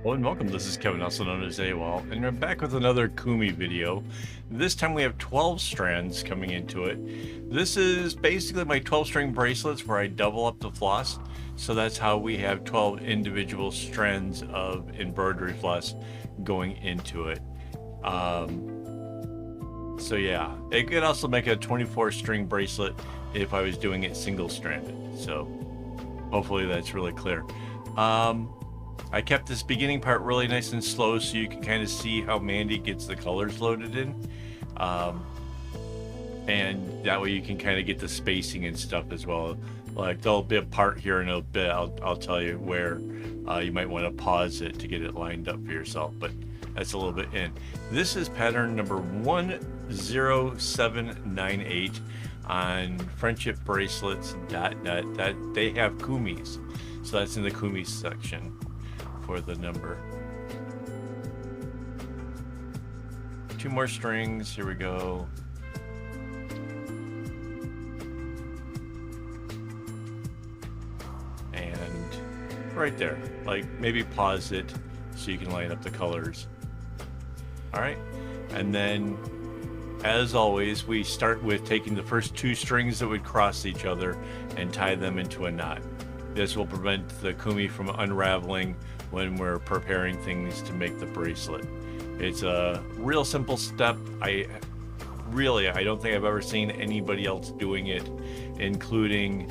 Hello and welcome. This is Kevin, also known as AWOL, and I'm back with another Kumi video. This time we have 12 strands coming into it. This is basically my 12 string bracelets where I double up the floss. So that's how we have 12 individual strands of embroidery floss going into it. So yeah, it could also make a 24 string bracelet if I was doing it single stranded. So hopefully that's really clear. I kept this beginning part really nice and slow so you can kind of see how Mandy gets the colors loaded in. And that way you can kind of get the spacing and stuff as well. Like there'll be a part here in a bit, I'll tell you where you might want to pause it to get it lined up for yourself, but that's a little bit in. This is pattern number 10798 on friendshipbracelets.net. That they have Kumis, so that's in the Kumi section for the number. 2 more strings, here we go. And right there, like maybe pause it so you can line up the colors. All right, and then as always, we start with taking the first 2 strings that would cross each other and tie them into a knot. This will prevent the Kumi from unraveling when we're preparing things to make the bracelet. It's a real simple step. I don't think I've ever seen anybody else doing it, including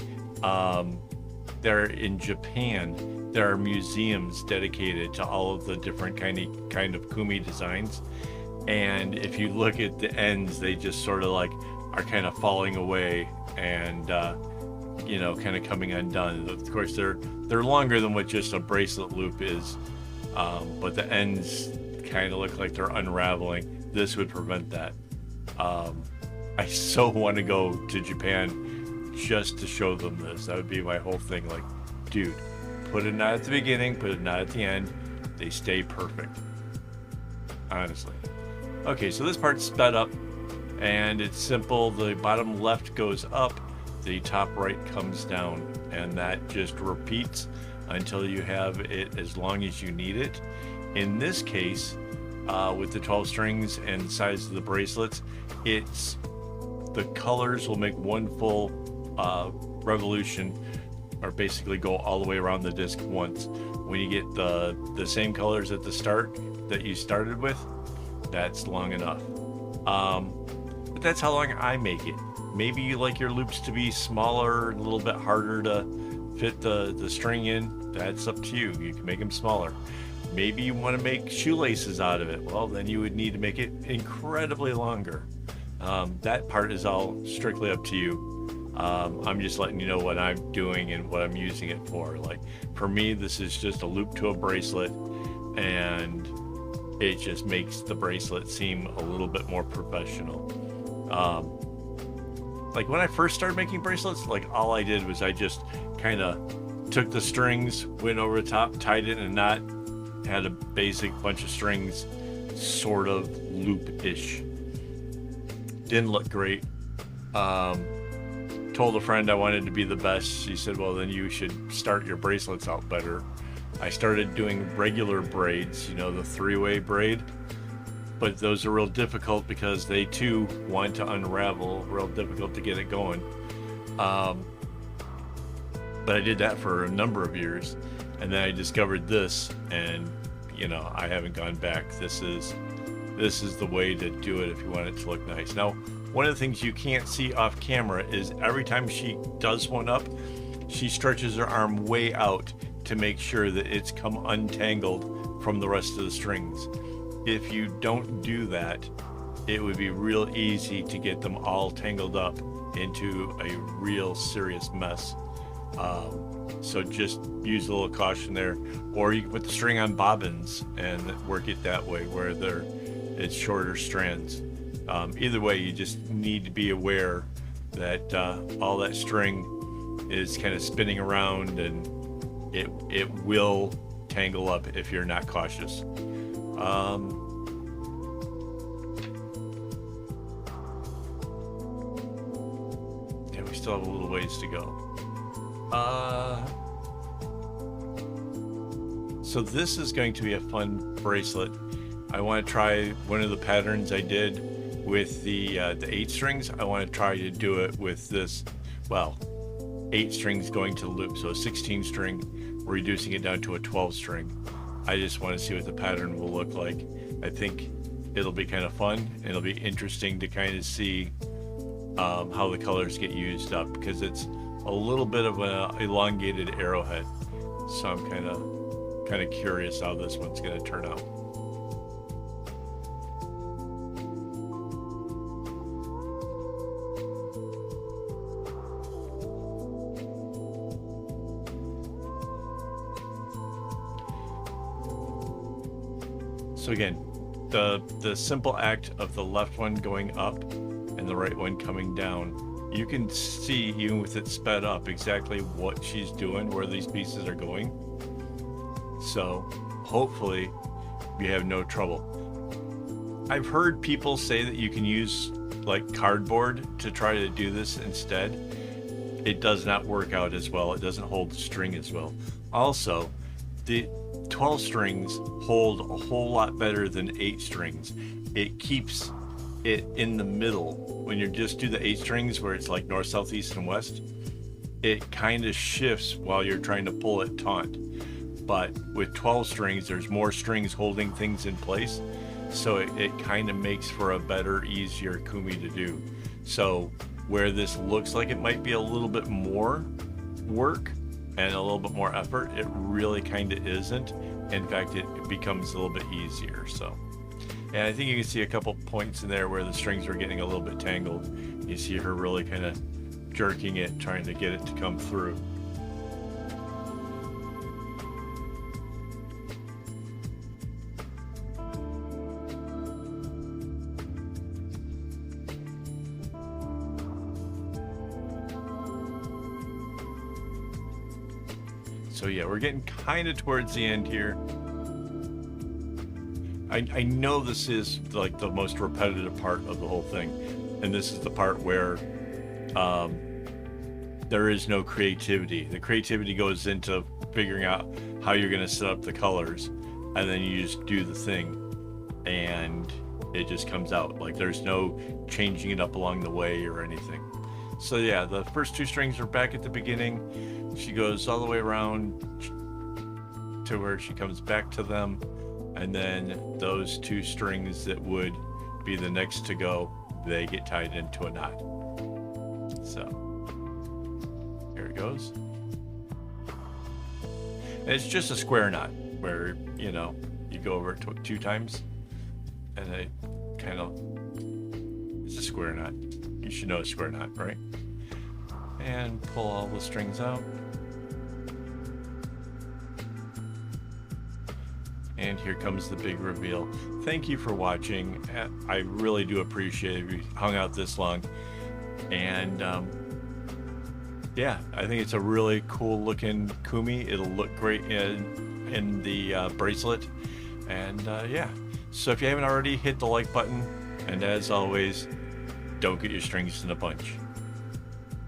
there in Japan. There are museums dedicated to all of the different kind of Kumi designs, and if you look at the ends, they just sort of like are kind of falling away and you know, kind of coming undone. Of course, they're longer than what just a bracelet loop is, but the ends kind of look like they're unraveling. This would prevent that. I so want to go to Japan just to show them this. That would be my whole thing. Like, dude, put a knot at the beginning, put a knot at the end. They stay perfect. Honestly. Okay, so this part's sped up, and it's simple. The bottom left goes up, the top right comes down, and that just repeats until you have it as long as you need it. In this case, with the 12 strings and the size of the bracelets, it's the colors will make one full revolution, or basically go all the way around the disc once. When you get the same colors at the start that you started with, that's long enough. But that's how long I make it. Maybe you like your loops to be smaller, a little bit harder to fit the string in. That's up to you. You can make them smaller. Maybe you want to make shoelaces out of it. Well, then you would need to make it incredibly longer. That part is all strictly up to you. I'm just letting you know what I'm doing and what I'm using it for. Like for me, this is just a loop to a bracelet, and it just makes the bracelet seem a little bit more professional. Like when I first started making bracelets, like all I did was I just kind of took the strings, went over the top, tied it in a knot, had a basic bunch of strings, sort of loop-ish. Didn't look great. Told a friend I wanted to be the best. She said, well, then you should start your bracelets out better. I started doing regular braids, you know, the 3-way braid. But those are real difficult because they too want to unravel, real difficult to get it going. But I did that for a number of years, and then I discovered this, and you know, I haven't gone back. This is the way to do it if you want it to look nice. Now, one of the things you can't see off camera is every time she does one up, she stretches her arm way out to make sure that it's come untangled from the rest of the strings. If you don't do that, it would be real easy to get them all tangled up into a real serious mess. So just use a little caution there, or you can put the string on bobbins and work it that way where it's shorter strands. Either way, you just need to be aware that all that string is kind of spinning around, and it will tangle up if you're not cautious. Yeah, we still have a little ways to go. So this is going to be a fun bracelet. I want to try one of the patterns I did with the 8 strings. I want to try to do it with this, well, 8 strings going to the loop. So a 16 string, we're reducing it down to a 12 string. I just want to see what the pattern will look like. I think it'll be kind of fun. It'll be interesting to kind of see how the colors get used up, because it's a little bit of an elongated arrowhead. So I'm kind of curious how this one's going to turn out. So again, the simple act of the left one going up and the right one coming down, you can see, even with it sped up, exactly what she's doing, where these pieces are going. So hopefully you have no trouble. I've heard people say that you can use like cardboard to try to do this instead. It does not work out as well. It doesn't hold the string as well. Also, the 12 strings hold a whole lot better than 8 strings. It keeps it in the middle. When you just do the 8 strings where it's like north, south, east, and west, it kind of shifts while you're trying to pull it taut. But with 12 strings, there's more strings holding things in place, so it kind of makes for a better, easier kumi to do. So where this looks like it might be a little bit more work and a little bit more effort, it really kind of isn't. In fact, it becomes a little bit easier. So, and I think you can see a couple points in there where the strings are getting a little bit tangled. You see her really kind of jerking it, trying to get it to come through. So yeah, we're getting kind of towards the end here. I know this is like the most repetitive part of the whole thing, and this is the part where there is no creativity. The creativity goes into figuring out how you're going to set up the colors, and then you just do the thing, and it just comes out. Like there's no changing it up along the way or anything. So yeah, the first 2 strings are back at the beginning. She goes all the way around to where she comes back to them, and then those 2 strings that would be the next to go, they get tied into a knot. So here it goes. And it's just a square knot where, you know, you go over it 2 times and it kind of, it's a square knot. You should know a square knot, right? And pull all the strings out. And here comes the big reveal. Thank you for watching. I really do appreciate it. We hung out this long. And yeah, I think it's a really cool looking kumi. It'll look great in the bracelet. And yeah, so if you haven't already, hit the like button. And as always, don't get your strings in a bunch.